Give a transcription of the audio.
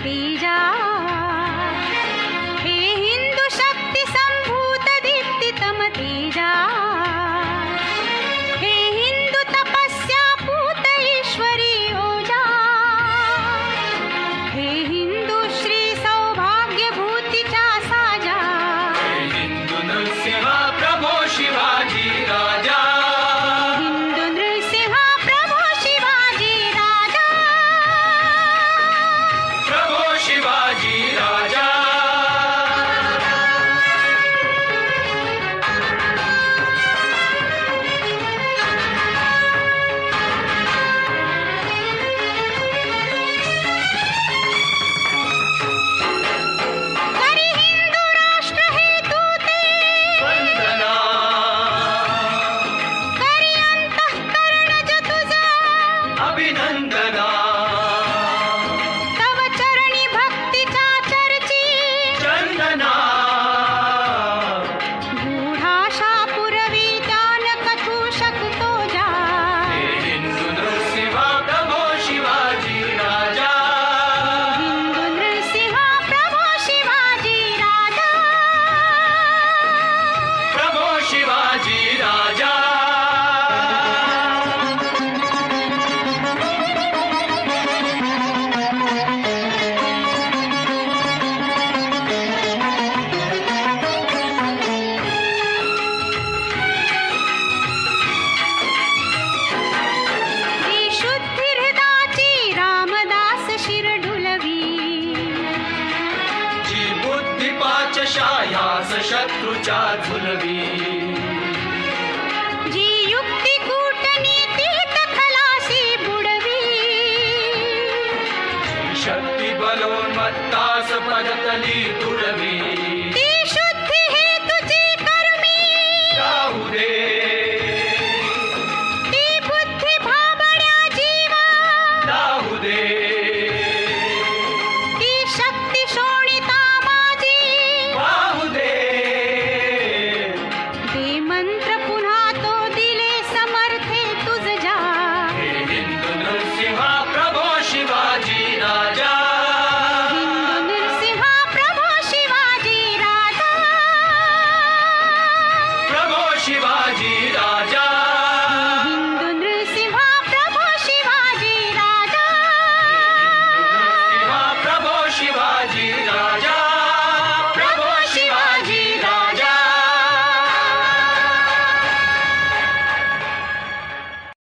तेजा हे हिंदू शक्ती संभूत दीप्तितम तेजा हे हिंदू तपस्या पूत ईश्वरी ओजा हे हिंदू श्री सौभाग्य भूतीचा साजा हे हिंदू नृसिंह प्रभो शिवाजी राजा हिंदू नृसिंह प्रभो शिवाजी राजा प्रभो शिवाजी राजा करी हिंदू राष्ट्र हेतू ते वंदना करी अंतःकरण तुझा अभिनंदना तव चरणी भक्तीच्या चर्ची चंदना गूढाशा पुरवी त्यान कथू शकतो जा हे हिंदू नृसिंह प्रभो शिवाजी राजा हिंदू नृसिंह प्रभो शिवाजी राजा प्रभो शिवाजी राजा जी शुद्धी हृदाची रामदास शिर ढुलवी जी बुद्धी पाचशायास शत्रूच्या झुलवी जी युक्ती कूटनीतीत खलासी बुडवी शक्ती बलोन्मत्तास पदतली